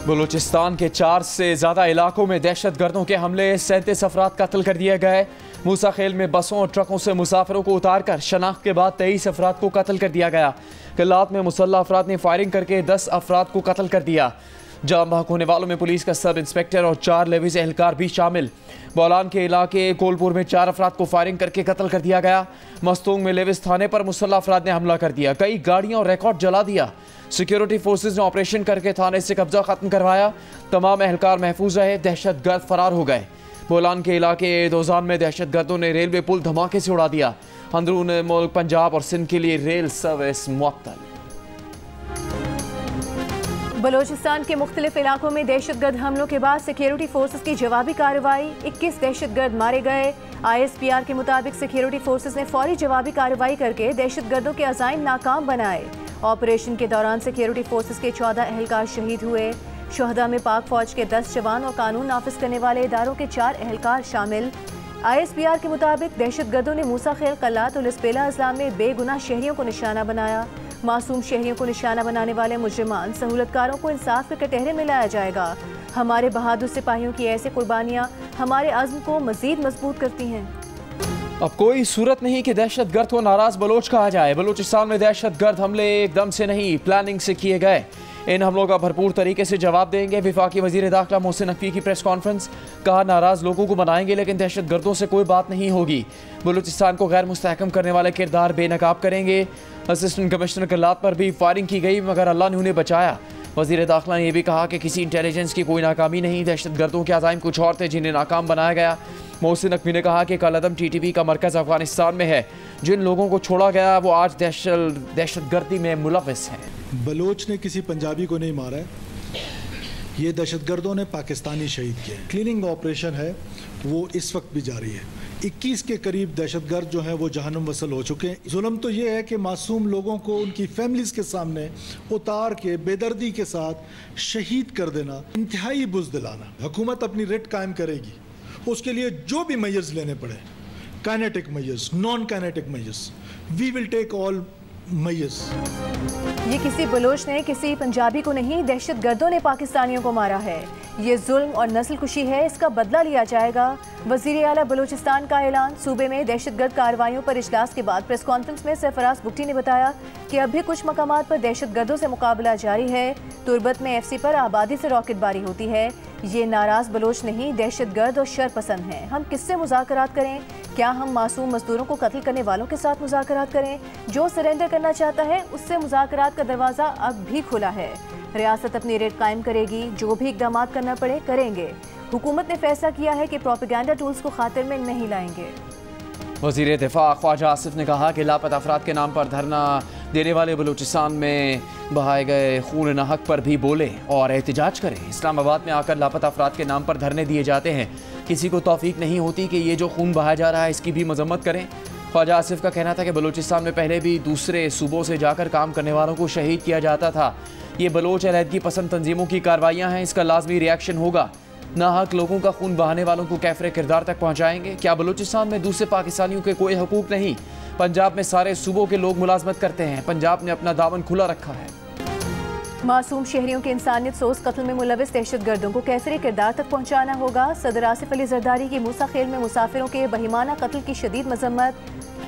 बलूचिस्तान के 4 से ज़्यादा इलाकों में दहशत गर्दों के हमले, 37 अफराद कत्ल कर दिए गए। मूसा खेल में बसों और ट्रकों से मुसाफिरों को उतार कर शनाख्त के बाद 23 अफराद को कत्ल कर दिया गया। कलात में मुसल्लह अफराद ने फायरिंग करके 10 अफराद को कत्ल कर दिया। जाम बहक होने वालों में पुलिस का सब इंस्पेक्टर और 4 लेवीज एहलकार भी शामिल। बोलान के इलाके कोलपुर में 4 अफराद को फायरिंग करके कत्ल कर दिया गया। मस्तूंग में लेविस थाने पर मुसल्लह अफराद ने हमला कर दिया, कई गाड़ियां और रिकॉर्ड जला दिया। सिक्योरिटी फोर्सेज ने ऑपरेशन करके थाने से कब्जा खत्म करवाया। तमाम एहलकार महफूज रहे, दहशत गर्द फरार हो गए। बोलान के इलाके दोजान में दहशत गर्दों ने रेलवे पुल धमाके से उड़ा दिया। अंदरून मुल्क पंजाब और सिंध के लिए रेल सर्विस मुअत्तल। बलोचिस्तान के मुख्तलिफ इलाकों में दहशतगर्द हमलों के बाद सिक्योरिटी फोर्सेज की जवाबी कार्रवाई, 21 दहशतगर्द मारे गए। ISPR के मुताबिक सिक्योरिटी फोर्सेज ने फौरी जवाबी कार्रवाई करके दहशतगर्दों के अज़ाइम नाकाम बनाए। ऑपरेशन के दौरान सिक्योरिटी फोर्सेज के 14 एहलकार शहीद हुए। शहदा में पाक फौज के 10 जवान और कानून नाफिज करने वाले इदारों के 4 एहलकार शामिल। ISPR के मुताबिक दहशतगर्दों ने मूसा खेल, कलात और लिस्पेला अजला में बेगुनाह शहरियों को निशाना बनाया। मासूम शहरियों को निशाना बनाने वाले मुजरिमान सहूलतकारों को इंसाफ के कटहरे में लाया जाएगा। हमारे बहादुर सिपाहियों की ऐसी कुर्बानियाँ हमारे अज़्म को मज़ीद मजबूत करती हैं। अब कोई सूरत नहीं कि दहशत गर्द को नाराज बलोच कहा जाए। बलूचिस्तान में दहशत गर्द हमले एकदम से नहीं, प्लानिंग से किए गए। इन हमलों का भरपूर तरीके से जवाब देंगे। वफाकी वज़ीर दाखिला मोहसिन नकवी की प्रेस कॉन्फ्रेंस, कहा नाराज लोगों को मनाएंगे लेकिन दहशत गर्दों से कोई बात नहीं होगी। बलूचिस्तान को गैर मुस्तहकम करने वाले किरदार बेनकाब करेंगे। असिस्टेंट कमिश्नर कलात पर भी फायरिंग की गई मगर अल्लाह ने उन्हें बचाया। वज़ीर दाखिला ने यह भी कहा कि किसी इंटेलिजेंस की कोई नाकामी नहीं, दहशत गर्दों के अज़ाइम कुछ और थे जिन्हें नाकाम बनाया गया। मोहसिन नकवी ने कहा कि कलअदम TTP का मरकज़ अफगानिस्तान में है। जिन लोगों को छोड़ा गया वो आज दहशत गर्दी में मुलव्वस हैं। बलोच ने किसी पंजाबी को नहीं मारा है, ये दहशतगर्दों ने पाकिस्तानी शहीद किए। क्लीनिंग ऑपरेशन है वो इस वक्त भी जारी है। 21 के करीब दहशतगर्द जो हैं वो जहन्नुम वसल हो चुके हैं। जुल्म तो ये है कि मासूम लोगों को उनकी फैमिलीज के सामने उतार के बेदर्दी के साथ शहीद कर देना इंतहाई बुज़दिलाना। हुकूमत अपनी रिट कायम करेगी, उसके लिए जो भी मेजर्स लेने पड़े, kinetic measures, non kinetic measures, we will take all measures. ये किसी बलोच ने किसी पंजाबी को नहीं, दहशतगर्दों ने पाकिस्तानियों को मारा है। ये जुल्म और नस्ल कुशी है, इसका बदला लिया जाएगा। वज़ीर आला बलूचिस्तान का ऐलान। सूबे में दहशतगर्द कार्रवाइयों पर इजलास के बाद प्रेस कॉन्फ्रेंस में सरफराज बुगटी ने बताया कि अब भी कुछ मकामात पर दहशतगर्दों से मुकाबला जारी है। तुरबत में FC पर आबादी से रॉकेटबारी होती है। ये नाराज बलोच नहीं, दहशतगर्द और शरपसंद हैं। हम किससे मुज़ाकरात करें? क्या हम मासूम मजदूरों को कत्ल करने वालों के साथ मुज़ाकरात करें? जो सरेंडर करना चाहता है उससे मुज़ाकरात का दरवाज़ा अब भी खुला है। रियासत अपनी रेट कायम करेगी, जो भी इक़दाम करना पड़े करेंगे। हुकूमत ने फैसला किया है कि प्रोपेगेंडा टूल्स को खातिर में नहीं लाएंगे। वज़ीर दिफा ख्वाजा आसिफ ने कहा कि लापता अफराद के नाम पर धरना देने वाले बलूचिस्तान में बहाए गए खून नाहक पर भी बोले और एहतजाज करें। इस्लामाबाद में आकर लापता अफराद के नाम पर धरने दिए जाते हैं। किसी को तौफीक नहीं होती कि ये जो खून बहाया जा रहा है इसकी भी मजम्मत करें। ख्वाजा आसिफ का कहना था कि बलूचिस्तान में पहले भी दूसरे सूबों से जाकर काम करने वालों को शहीद किया जाता था। ये बलोच अलहदगी पसंद तंजीमों की कार्रवाइयाँ हैं, इसका लाजमी रिएक्शन होगा। नाहक लोगों का खून बहाने वालों को कैफरे किरदार तक पहुँचाएंगे। क्या बलूचिस्तान में दूसरे पाकिस्तानियों के कोई हकूक नहीं? पंजाब में सारे सूबों के लोग मुलाजमत करते हैं। पंजाब ने अपना दामन खुला रखा है। मासूम शहरियों के इंसानियत सोज कत्ल में मुलविस दहशतगर्दों को कैफरे किरदार तक पहुँचाना होगा। सदर आसिफ अली जरदारी की मूसा खेल में मुसाफिरों के बहिमाना कत्ल की शदीद मजम्मत।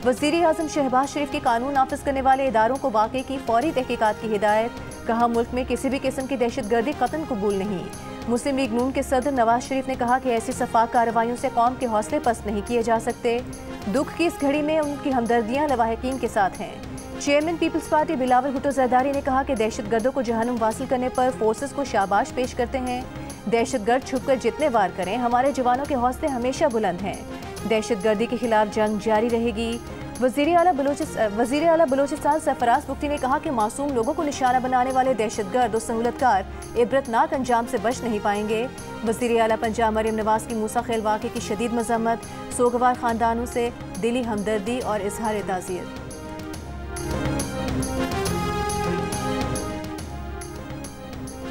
वज़ीर आज़म शहबाज शरीफ के कानून नाफिज करने वाले इदारों को वाक़े की फौरी तहकीकात की हिदायत। कहा मुल्क में किसी भी किस्म की दहशतगर्दी कतन कबूल नहीं। मुस्लिम लीग नून के सदर नवाज शरीफ ने कहा कि ऐसी सफाक कार्रवाइयों से कौम के हौसले पस्त नहीं किए जा सकते। दुख की इस घड़ी में उनकी हमदर्दियाँ लवाहिकीन के साथ हैं। चेयरमैन पीपल्स पार्टी बिलावल भुट्टो जरदारी ने कहा कि दहशतगर्दों को जहन्नुम वासिल करने पर फोर्सेस को शाबाश पेश करते हैं। दहशतगर्द छुपकर जितने वार करें, हमारे जवानों के हौसले हमेशा बुलंद हैं। दहशतगर्दी के खिलाफ जंग जारी रहेगी। वज़ीर आला बलूचिस्तान सरफराज बुगटी ने कहा कि मासूम लोगों को निशाना बनाने वाले दहशतगर्द और सहूलतकार इबरतनाक अंजाम से बच नहीं पाएंगे। वज़ीर आला पंजाब मरियम नवाज की मूसा खेल वाक़े की शदीद मजम्मत। सोगवार ख़ानदानों से दिली हमदर्दी और इजहार ताज़ियत।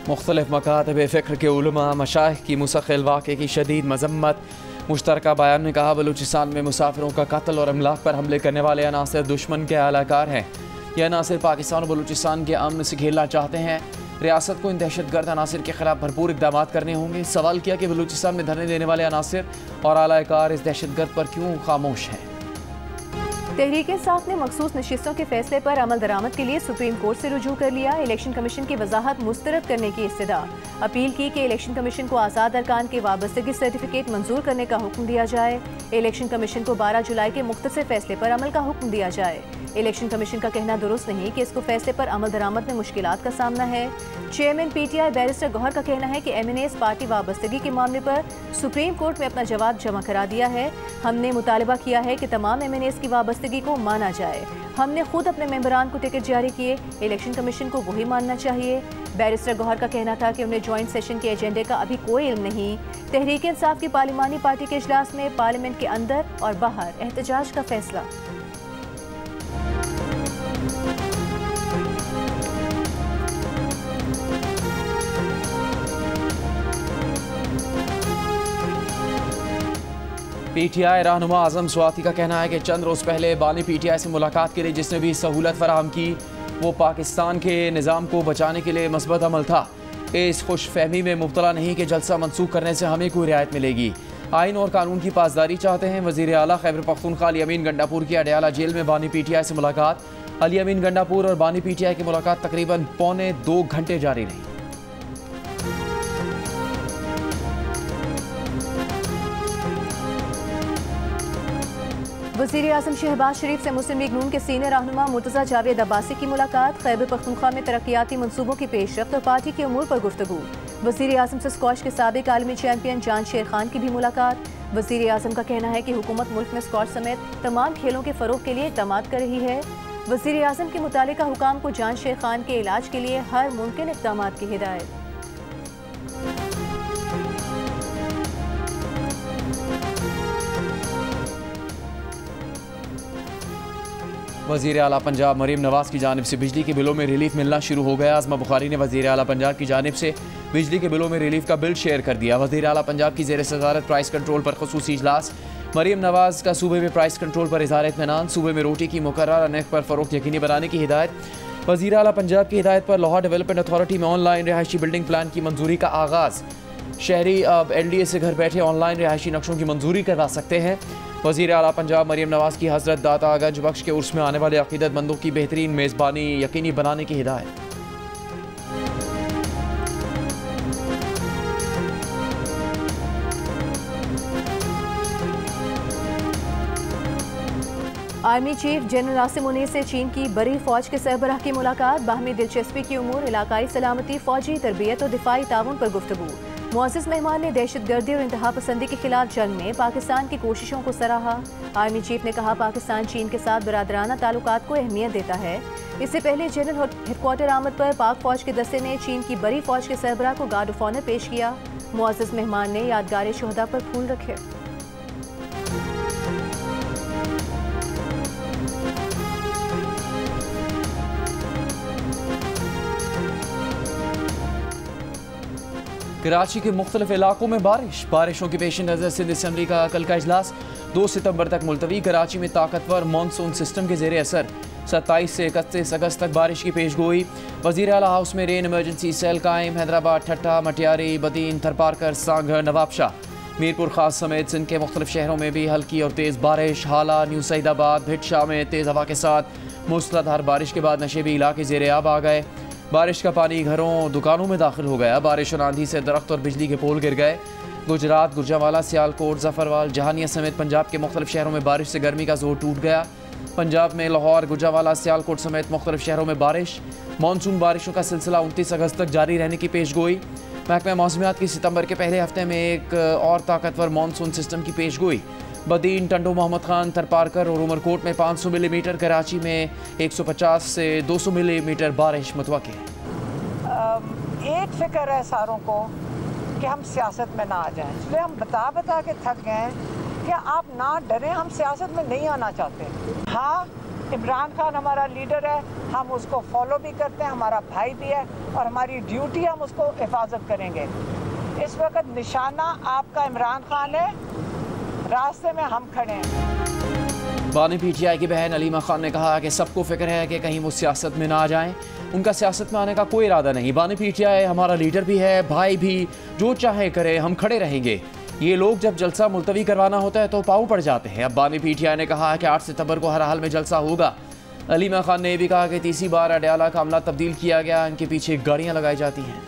मुख्तलिफ मकातब फ़िक्र के उलमा मशाइख की मूसा खेल वाक़े की शदीद मजम्मत। मुश्तरका बयान में कहा बलूचिस्तान में मुसाफिरों का कत्ल और अमलाक पर हमले करने वाले अनासर दुश्मन के आलाकार हैं। यह अनासर पाकिस्तान और बलूचिस्तान के अमन से खेलना चाहते हैं। रियासत को इन दहशतगर्द अनासिर के खिलाफ भरपूर इक़दाम करने होंगे। सवाल किया कि बलूचिस्तान में धरने देने वाले अनासिर और आला-ए-कार इस दहशतगर्द पर क्यों खामोश हैं। तहरीक-ए-इंसाफ ने मखसूस नशिस्तों के फैसले पर अमल दरामद के लिए सुप्रीम कोर्ट से रुजू कर लिया। इलेक्शन कमीशन की वजाहत मुस्तरद करने की इस्तदा। अपील की कि इलेक्शन कमीशन को आज़ाद अरकान के वाबस्तगी सर्टिफिकेट मंजूर करने का हुक्म दिया जाए। इलेक्शन कमीशन को 12 जुलाई के मुख्तसर फैसले पर अमल का हुक्म दिया जाए। इलेक्शन कमीशन का कहना दुरुस्त नहीं कि इसको फैसले पर अमल दरामद में मुश्किलात का सामना है। चेयरमैन PTI बैरिस्टर गौहर का कहना है कि MNAs पार्टी वाबस्तगी के मामले पर सुप्रीम कोर्ट में अपना जवाब जमा करा दिया है। हमने मुतालबा किया है कि तमाम MNAs की वाबस्तगी को माना जाए। हमने खुद अपने मेंबरान को टिकट जारी किए, इलेक्शन कमीशन को वही मानना चाहिए। बैरिस्टर गौहर का कहना था कि उन्हें ज्वाइंट सेशन के एजेंडे का अभी कोई इल्म नहीं। तहरीक-ए-इंसाफ की पार्लिमानी पार्टी के इजलास में पार्लियामेंट के अंदर और बाहर एहतजाज का फैसला। PTI रहनुमा आजम स्वाति का कहना है कि चंद रोज़ पहले बानी PTI से मुलाकात के लिए जिसने भी सहूलत फराहम की वो पाकिस्तान के निज़ाम को बचाने के लिए मस्बत अमल था। इस खुश फहमी में मुब्तला नहीं कि जलसा मनसूख करने से हमें कोई रियायत मिलेगी। आइन और कानून की पासदारी चाहते हैं। वज़ीर आला खैबर पख्तूनख्वा अली अमीन गंडापुर की अडयाला जेल में बानी PTI से मुलाकात। अली अमीन गंडापुर और बानी PTI की मुलाकात तकरीबन 2.25 घंटे जारी रही। वज़ीर आज़म शहबाज शरीफ से मुस्लिम लीग नून के सीनियर रहनुमा मुर्तज़ा जावेद अब्बासी की मुलाकात। खैबर पख्तूनख्वा में तरक्याती मनसूबों की पेशरफ्त और पार्टी के उमूर पर गुफ्तगू। वज़ीर आज़म से स्क्वॉश के साबिक आलमी चैंपियन जान शेर खान की भी मुलाकात। वज़ीर आज़म का कहना है कि हुकूमत मुल्क में स्क्वॉश समेत तमाम खेलों के फ़रोग के लिए इक़दाम कर रही है। वज़ीर आज़म के मुतालिका हुकाम को जान शेर खान के इलाज के लिए हर मुमकिन इक़दाम की हिदायत। वज़ीर आला पंजाब मरीम नवाज़ की जानिब से बिजली के बिलों में रिलीफ मिलना शुरू हो गया। आज़मा बुखारी ने वज़ीर आला पंजाब की जानिब से बिजली के बिलों में रिलीफ का बिल शेयर कर दिया। वज़ीर आला पंजाब की ज़ेर सदारत प्राइस कंट्रोल पर ख़ुसूसी इजलास। मरीम नवाज़ का सूबे में प्राइस कंट्रोल पर इज़हार इत्मीनान। सूबे में रोटी की मुकर्रर नर्ख पर फ़रोख्त यकीनी बनाने की हिदायत। वज़ीर आला पंजाब की हिदायत पर लाहौर डेवलपमेंट अथॉरिटी में ऑनलाइन रिहायशी बिल्डिंग प्लान की मंजूरी का आगाज़। शहरी अब LDA से घर बैठे ऑनलाइन रिहायशी नक्शों की मंजूरी करवा सकते हैं। वज़ीर आला पंजाब मरीम नवाज़ की हज़रत दाता गंज बख्श के उर्स में आने वाले अक़ीदतमंदों की बेहतरीन मेज़बानी यकीनी बनाने की हिदायत। Army chief general Asim Munir से चीन की बड़ी फौज के सरबराह की मुलाकात। बाहमी दिलचस्पी की उमूर, इलाकाई सलामती, फौजी तरबियत और दिफाई ताउन पर गुफ्तगू। मुअज़्ज़िज़ मेहमान ने दहशतगर्दी और इंतहा पसंदी के खिलाफ जंग में पाकिस्तान की कोशिशों को सराहा। आर्मी चीफ ने कहा पाकिस्तान चीन के साथ बरादराना ताल्लुकात को अहमियत देता है। इससे पहले जनरल हेडक्वार्टर आमद पर पाक फौज के दस्ते ने चीन की बड़ी फौज के सरबराह को गार्ड ऑफ ऑनर पेश किया। मुअज़्ज़िज़ मेहमान ने यादगार शुहदा पर फूल रखे। कराची के मुख्तलिफ इलाकों में बारिशों के पेश नज़र सिंध असम्बली का कल का इजलास 2 सितंबर तक मुलतवी। कराची में ताकतवर मानसून सिस्टम के ज़ेर असर 27 से 31 अगस्त तक बारिश की पेश गोई। वज़ीर आला हाउस में रेन इमरजेंसी सेल कायम। हैदराबाद, ठट्टा, मटियारी, बदीन, थरपारकर, सांगड़, नवाबशाह, मीरपुर खास समेत सिंध के मुख्तलिफ शहरों में भी हल्की और तेज़ बारिश। हाला, न्यू सईदाबाद, भिटशाह में तेज़ हवा के साथ मूसलाधार बारिश के बाद नशेबी इलाके ज़ेर आब आ गए। बारिश का पानी घरों दुकानों में दाखिल हो गया। बारिश और आंधी से दरख्त और बिजली के पोल गिर गए। गुजरात, गुजरावाला, सियालकोट, जफरवाल, जहानिया समेत पंजाब के मुख्तलिफ शहरों में बारिश से गर्मी का जोर टूट गया। पंजाब में लाहौर, गुजरावाला, सियालकोट समेत मुख्तलिफ शहरों में बारिश। मानसून बारिशों का सिलसिला 29 अगस्त तक जारी रहने की पेश गोई। महकमा मौसमियात की सितंबर के पहले हफ्ते में एक और ताकतवर मानसून सिस्टम की पेश गोई। बदीन, टंडो, मोहम्मद खान, थरपारकर और उमरकोट में 500 मिलीमीटर, कराची में 150 से 200 मिलीमीटर बारिश मुतवक्के है। एक फिक्र है सारों को कि हम सियासत में ना आ जाएं, इसलिए हम बता बता के थक गए हैं कि आप ना डरें, हम सियासत में नहीं आना चाहते। हाँ, इमरान खान हमारा लीडर है, हम उसको फॉलो भी करते हैं, हमारा भाई भी है और हमारी ड्यूटी हम उसको हिफाजत करेंगे। इस वक्त निशाना आपका इमरान खान है, रास्ते में हम खड़े हैं। बानी PTI की बहन अलीमा खान ने कहा कि सबको फिक्र है कि कहीं वो सियासत में ना आ जाएं। उनका सियासत में आने का कोई इरादा नहीं। बानी पीटीआई हमारा लीडर भी है, भाई भी, जो चाहे करे, हम खड़े रहेंगे। ये लोग जब जलसा मुलतवी करवाना होता है तो पाऊ पड़ जाते हैं। अब बानी पीटीआई ने कहा है कि 8 सितंबर को हर हाल में जलसा होगा। अलीमा खान ने भी कहा कि तीसरी बार अडयाला का अमला तब्दील किया गया, इनके पीछे गाड़ियां लगाई जाती हैं।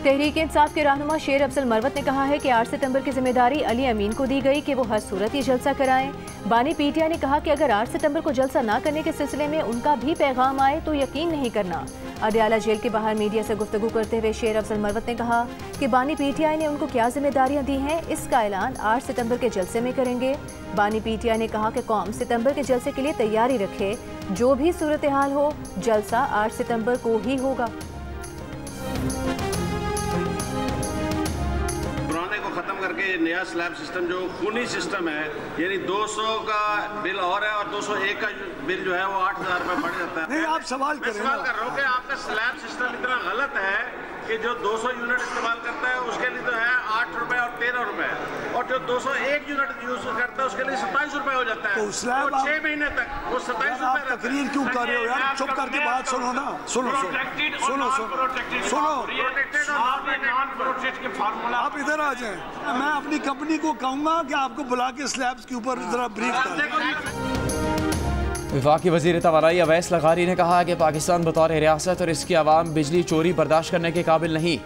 तहरीक इंसाफ के रहनुमा शेर अफजल मरवत ने कहा है कि 8 सितंबर की जिम्मेदारी अली अमीन को दी गई कि वो हर सूरत ये जलसा कराएं। बानी पीटीआई ने कहा कि अगर 8 सितंबर को जलसा ना करने के सिलसिले में उनका भी पैगाम आए तो यकीन नहीं करना। अडयाला जेल के बाहर मीडिया से गुफ्तगू करते हुए शेर अफजल मरवत ने कहा कि बानी पीटीआई ने उनको क्या जिम्मेदारियां दी हैं, इसका ऐलान 8 सितंबर के जलसे में करेंगे। बानी पीटीआई ने कहा कि कौम सितंबर के जलसे के लिए तैयारी रखे, जो भी सूरत हाल हो जलसा 8 सितंबर को ही होगा। खत्म करके नया स्लैब सिस्टम जो खूनी सिस्टम है, यानी 200 का बिल और है और 201 का बिल जो है वो 8000 रुपये बढ़ जाता है। नहीं, आप सवाल मैं सवाल कर रहा हूँ कि आपका स्लैब सिस्टम इतना गलत है कि जो 200 यूनिट इस्तेमाल करता है उसके लिए तो है 8 रुपए और 13 रुपए, और जो 201 यूनिट यूज करता है उसके लिए 27 रुपए हो जाता है। तो स्लैब 6 महीने तक वो 27 रुपए। तकरीर क्यों कर रहे हो यार? चुप करके बात सुनो ना। सुनो सुनो सुनो सुनो आप इधर आ जाएं। मैं अपनी कंपनी को कहूंगा कि आपको बुला के स्लैब्स के ऊपर जरा ब्रीफ करें। वफाकी वज़ीर तवानाई अवैस लगारी ने कहा कि पाकिस्तान बतौर रियासत और इसकी आवाम बिजली चोरी बर्दाश्त करने के काबिल नहीं।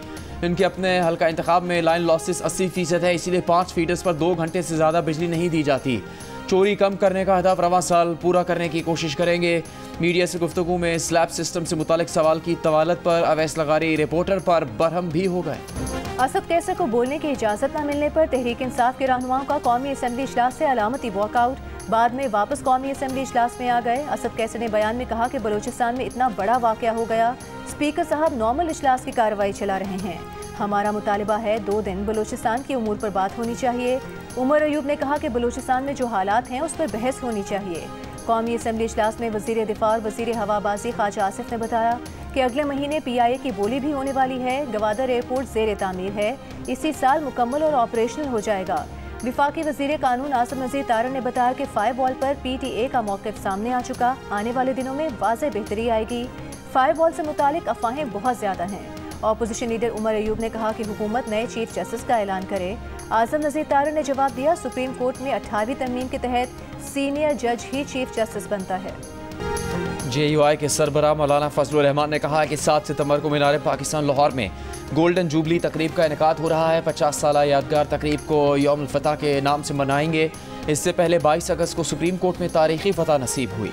इनके अपने हल्का इंतखाब में लाइन लॉसेस 80% है, इसीलिए 5 फीडर्स पर 2 घंटे से ज़्यादा बिजली नहीं दी जाती। चोरी कम करने का हदफ रवां साल पूरा करने की कोशिश करेंगे। मीडिया से गुफ्तगू में स्लैब सिस्टम से मुतालिक सवाल की तवालत पर अवैस लगारी रिपोर्टर पर बरहम भी हो गए। असद कैसर को बोलने की इजाज़त न मिलने पर तहरीक इंसाफ के रहनुमाओं का कौमी असम्बली इजलास से अलामती वॉकआउट, बाद में वापस कौमी असम्बली इजलास में आ गए। असद कैसर ने बयान में कहा कि बलूचिस्तान में इतना बड़ा वाक़या हो गया, स्पीकर साहब नॉर्मल इजलास की कार्रवाई चला रहे हैं। हमारा मुतालिबा है 2 दिन बलूचिस्तान की उमूर पर बात होनी चाहिए। उमर अयूब ने कहा कि बलूचिस्तान में जो हालात हैं उस पर बहस होनी चाहिए। कौमी असम्बली इजलास में वज़ीर दिफा और वज़ीर हवाबाजी ख्वाजा आसिफ ने बताया कि अगले महीने PIA की बोली भी होने वाली है। गवादर एयरपोर्ट ज़ेर तामीर है, इसी साल मुकम्मल और ऑपरेशनल हो जाएगा। विफाकी वज़ीर कानून आसिम नज़ीर तारड़ ने बताया कि फायरवॉल पर PTA का मौक़िफ़ सामने आ चुका, आने वाले दिनों में वाज़ेह बेहतरी आएगी। फायरवॉल से मुतालिक अफवाहें बहुत ज़्यादा हैं। ऑपोजिशन लीडर उमर अयूब ने कहा कि हुकूमत नए चीफ जस्टिस का ऐलान करे। आज़म नज़ीर तारड़ ने जवाब दिया, सुप्रीम कोर्ट में 18वीं तरमीम के तहत सीनियर जज ही चीफ जस्टिस बनता है। JUI के सरबराह मौलाना फजलुर रहमान ने कहा कि 7 सितंबर को मीनार पाकिस्तान लाहौर में गोल्डन जुबली तकरीब का इनेकाद हो रहा है। 50 साला यादगार तकरीब को यौम फतह के नाम से मनाएंगे। इससे पहले 22 अगस्त को सुप्रीम कोर्ट में तारीखी फतह नसीब हुई।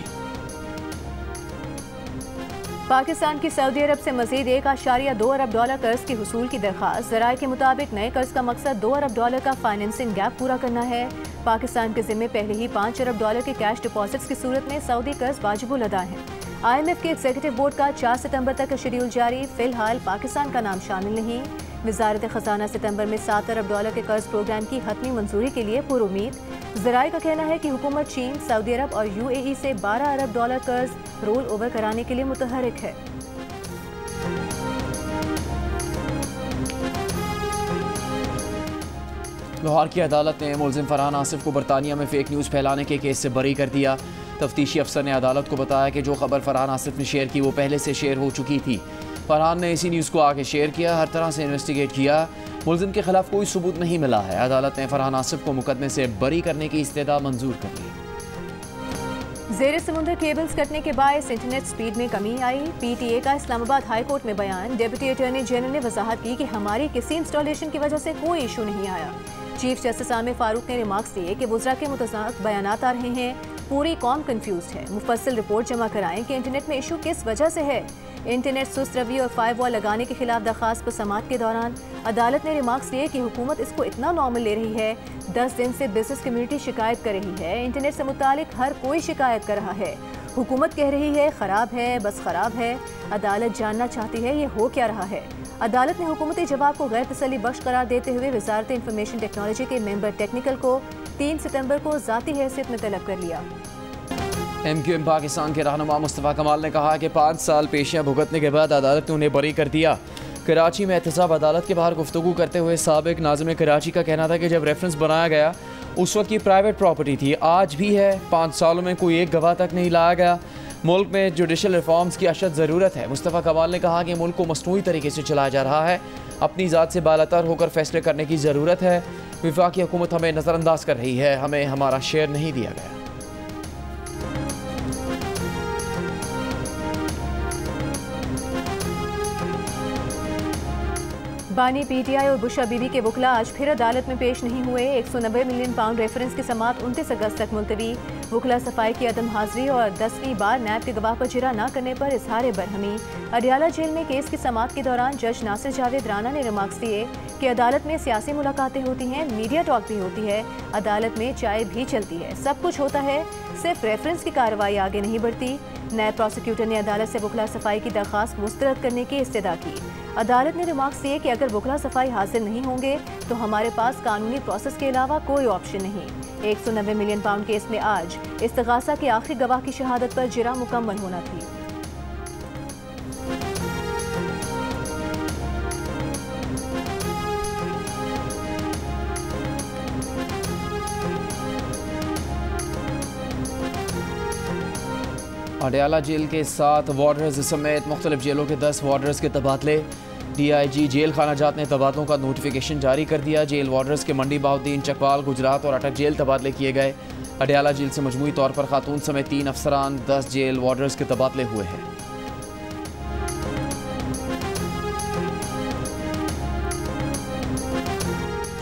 पाकिस्तान की सऊदी अरब से मजीद $1.2 अरब कर्ज की हुसूल की दरख्वास्त। ज़राए के मुताबिक नए कर्ज का मकसद $2 अरब का फाइनेंसिंग गैप पूरा करना है। पाकिस्तान के जिम्मे पहले ही $5 अरब के कैश डिपॉजिट्स की सूरत में सऊदी कर्ज वाजिबुल अदा है। IMF के एग्जीक्यूटिव बोर्ड का 4 सितंबर तक का शेड्यूल जारी, फिलहाल पाकिस्तान का नाम शामिल नहीं। वजारत खजाना सितंबर में $7 अरब के कर्ज प्रोग्राम की हतमी मंजूरी के लिए पुरुमीद। ज़राए का कहना है कि हुकूमत चीन, सऊदी अरब और UAE से $12 अरब कर्ज रोल ओवर कराने के लिए मुतहरिक है। लाहौर की अदालत ने मुलजिम फरहान आसिफ को बरतानिया में फेक न्यूज़ फैलाने के केस से बरी कर दिया। तफ्तीशी अफसर ने अदालत को बताया कि जो खबर फरहान आसिफ ने शेयर की वो पहले से शेयर हो चुकी थी। फरहान ने इसी न्यूज़ को आगे शेयर किया, हर तरह से इन्वेस्टिगेट किया, मुलजिम के खिलाफ कोई सबूत नहीं मिला है। अदालत ने फरहान आसिफ को मुकदमे से बरी करने की इस्तेदा मंजूर कर ली। ज़ेर समुद्र केबल्स कटने के बायस इंटरनेट स्पीड में कमी आई। PTA का इस्लामाबाद हाई कोर्ट में बयान। डिप्टी अटॉर्नी जनरल ने वजाहत की कि हमारी किसी इंस्टॉलेशन की वजह से कोई इशू नहीं आया। चीफ जस्टिस आमिर फारूक ने रिमार्क्स दिए कि वज़रा के मुतज़ाद बयानात आ रहे हैं, पूरी कौम कंफ्यूज है। मुफस्सिल रिपोर्ट जमा कराएं कि इंटरनेट में इशू किस वजह से है। इंटरनेट सुस्त रवि और फायरवॉल लगाने के खिलाफ दरखास्त पर समाअत के दौरान अदालत ने रिमार्क्स दिए कि हुकूमत इसको इतना नॉर्मल ले रही है। 10 दिन से बिजनेस कम्युनिटी शिकायत कर रही है, इंटरनेट से मुतालिक हर कोई शिकायत कर रहा है। हुकूमत कह रही है खराब है, बस खराब है। अदालत जानना चाहती है ये हो क्या रहा है। अदालत ने हुकूमती जवाब को गैर तसल्ली बख्श करार देते हुए वजारत इंफॉर्मेशन टेक्नोलॉजी के मेंबर टेक्निकल को 3 सितंबर को ज़ाती हैसियत में तलब कर लिया। MQM पाकिस्तान के रहनुमा मुस्तफ़ा कमाल ने कहा कि 5 साल पेशियां भुगतने के बाद अदालत ने उन्हें बरी कर दिया। कराची में एहतसाब अदालत के बाहर गुफ्तगू करते हुए साबिक नाज़िम कराची का कहना था कि जब रेफरेंस बनाया गया उस वक्त की प्राइवेट प्रॉपर्टी थी, आज भी है। 5 सालों में कोई एक गवाह तक नहीं लाया गया। मुल्क में जुडिशल रिफॉर्म्स की अशद ज़रूरत है। मुस्तफ़ा कमाल ने कहा कि मुल्क को मसनूई तरीके से चलाया जा रहा है, अपनी ज़ात से बालातर होकर फैसले करने की ज़रूरत है। वफाकी हुकूमत हमें नज़रअंदाज कर रही है, हमें हमारा शेयर नहीं दिया गया। बानी पीटीआई और बुशा बीबी के वकला आज फिर अदालत में पेश नहीं हुए। 190 मिलियन पाउंड रेफरेंस की समाअत 29 अगस्त तक मुलतवी। वकला सफाई की अदम हाजिरी और 10वीं बार नैब के गवाह पर जिरा न करने पर इजहार बरहमी। अडियाला जेल में केस की समाअत के दौरान जज नासिर जावेद राना ने रिमार्क्स दिए कि अदालत में सियासी मुलाकातें होती हैं, मीडिया टॉक भी होती है, अदालत में चाय भी चलती है, सब कुछ होता है, सिर्फ रेफरेंस की कार्रवाई आगे नहीं बढ़ती। नायब प्रोसिक्यूटर ने अदालत से वकला सफाई की दरख्वास्त मुस्तरद करने की इस्तदा की। अदालत ने रिमार्क्स दिए कि अगर वकला सफाई हासिल नहीं होंगे तो हमारे पास कानूनी प्रोसेस के अलावा कोई ऑप्शन नहीं। 190 मिलियन पाउंड केस में आज इस्तिगासा के आखिरी गवाह की शहादत पर जिरा मुकम्मल होना थी। अडियाला जेल के 7 वार्डर्स समेत मुख्तलिफ जेलों के 10 वार्डर्स के तबादले। DIG जेल खाना जात ने तबादलों का नोटिफिकेशन जारी कर दिया। जेल वार्डर्स के मंडी बहाउद्दीन, चकवाल, गुजरात और अटक जेल तबादले किए गए। अडियाला जेल से मजमूई तौर पर खातून समेत 3 अफसरान, 10 जेल वार्डर्स के तबादले हुए हैं।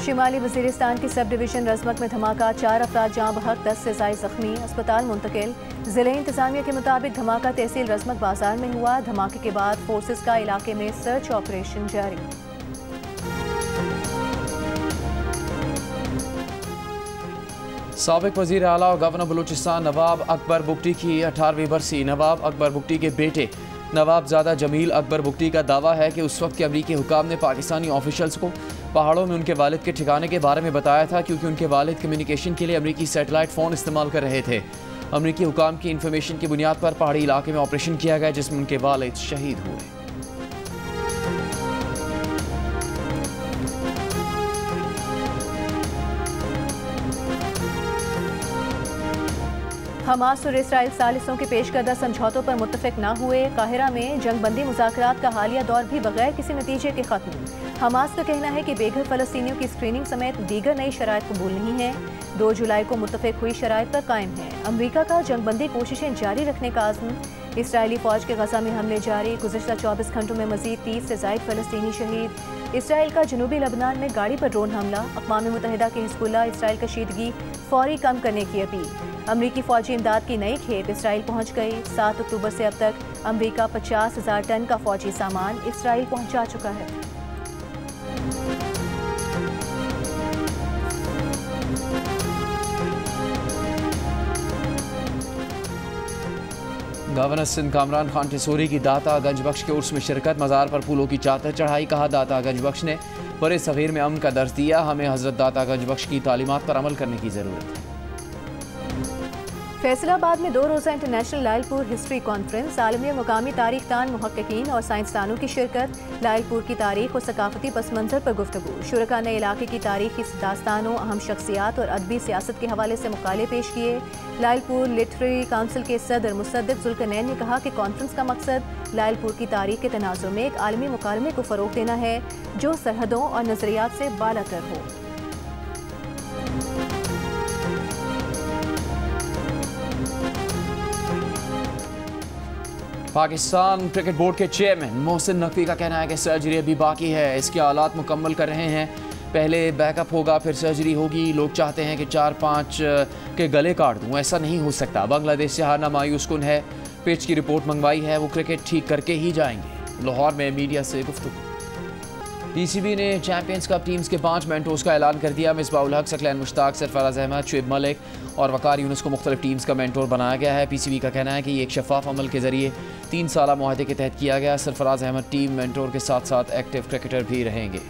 शिमाली वजीरिस्तान की सब डिवीजन रजमक में धमाका, 4 अफराद जाँ बहक, 10 से ज़ायद जख्मी, अस्पताल मुंतकिल। ज़िले इंतजामिया के मुताबिक धमाका तहसील रजमक बाजार में हुआ। धमाके के बाद फोर्सेस का इलाके में सर्च ऑपरेशन जारी। साबिक वज़ीर आला और गवर्नर बलूचिस्तान नवाब अकबर बुगटी की 18वीं बरसी। नवाब अकबर बुगटी के बेटे नवाबजादा जमील अकबर बुगटी का दावा है कि उस वक्त के अमरीकी हुकाम ने पाकिस्तानी ऑफिशल्स को पहाड़ों में उनके वालिद के ठिकाने के बारे में बताया था, क्योंकि उनके वालिद कम्युनिकेशन के लिए अमरीकी सैटेलाइट फ़ोन इस्तेमाल कर रहे थे। अमरीकी हुकाम की इन्फॉर्मेशन की बुनियाद पर पहाड़ी इलाके में ऑपरेशन किया गया, जिसमें उनके वालिद शहीद हुए। हमास और इसराइल सालिसों के पेश करदा समझौतों पर मुत्तफिक न हुए। काहिरा में जंगबंदी मुज़ाकरात का हालिया दौर भी बगैर किसी नतीजे के खत्म। हमास का कहना है कि बेघर फ़लस्तीनियों की स्क्रीनिंग समेत दीगर नई शराइत कबूल नहीं है। 2 जुलाई को मुत्तफिक हुई शराइत पर कायम है। अमरीका का जंगबंदी कोशिशें जारी रखने का आज़म। इसराइली फ़ौज के गज़ा में हमले जारी। गुज़श्ता 24 घंटों में मज़ीद 30 से ज़ायद फ़लस्तीनी शहीद। इसराइल का जनूबी लबनान में गाड़ी पर ड्रोन हमला। अक़वाम मुत्तहिदा के हिज़्बुल्लाह इसराइल कशीदगी फौरी कम करने की अपील। अमरीकी फ़ौजी इमदाद की नई खेप इसराइल पहुँच गई। 7 अक्टूबर से अब तक अमरीका 50,000 टन का फ़ौजी सामान इसराइल पहुँचा चुका है। गवर्नर सिंध कामरान खान टिसोरी की दाता गंज बख्श के उर्स में शिरकत। मज़ार पर फूलों की चादर चढ़ाई। कहा, दाता गंज बख्श ने बड़े सग़ीर में अमन का दर्ज दिया। हमें हज़रत दाता गंज बख्श की तालीमात पर अमल करने की ज़रूरत है। फैसलाबाद में 2 रोज़ा इंटरनेशनल लायलपुर हिस्ट्री कॉन्फ्रेंस। आलमी और मुकामी तारीख दान, मुहक्किकीन और साइंसदानों की शिरकत। लायलपुर की तारीख और सकाफती पस मंज़र पर गुफ्तगू। शुरका ने इलाके की तारीखी दास्तानों, अहम शख्सियात और अदबी सियासत के हवाले से मुकाले पेश किए। लायलपुर लिटरेरी काउंसिल के सदर मुसद्दिक जुल्करनैन ने कहा कि कॉन्फ्रेंस का मकसद लायलपुर की तारीख के तनाज़ुर में एक आलमी मुकालमे को फ़रोग़ देना है जो सरहदों और नज़रियात से बालातर हो। पाकिस्तान क्रिकेट बोर्ड के चेयरमैन मोहसिन नकवी का कहना है कि सर्जरी अभी बाकी है, इसके आलात मुकम्मल कर रहे हैं। पहले बैकअप होगा, फिर सर्जरी होगी। लोग चाहते हैं कि 4-5 के गले काट दूं, ऐसा नहीं हो सकता। बांग्लादेश से हारना मायूस कुन है। पिच की रिपोर्ट मंगवाई है, वो क्रिकेट ठीक करके ही जाएंगे। लाहौर में मीडिया से गुफ्तगू। PCB ने चैंपियंस कप टीम्स के 5 मेंटोर्स का ऐलान कर दिया। मिसबाह उल हक, सकलैन मुश्ताक, सरफराज अहमद, शुएब मलिक और वकार यूनुस को मुख्तलिफ टीम्स का मेंटोर बनाया गया है। PCB का कहना है कि ये एक शफाफ अमल के जरिए 3 साला मुआहदे के तहत किया गया। सरफराज अहमद टीम मेंटोर के साथ साथ एक्टिव क्रिकेटर भी रहेंगे।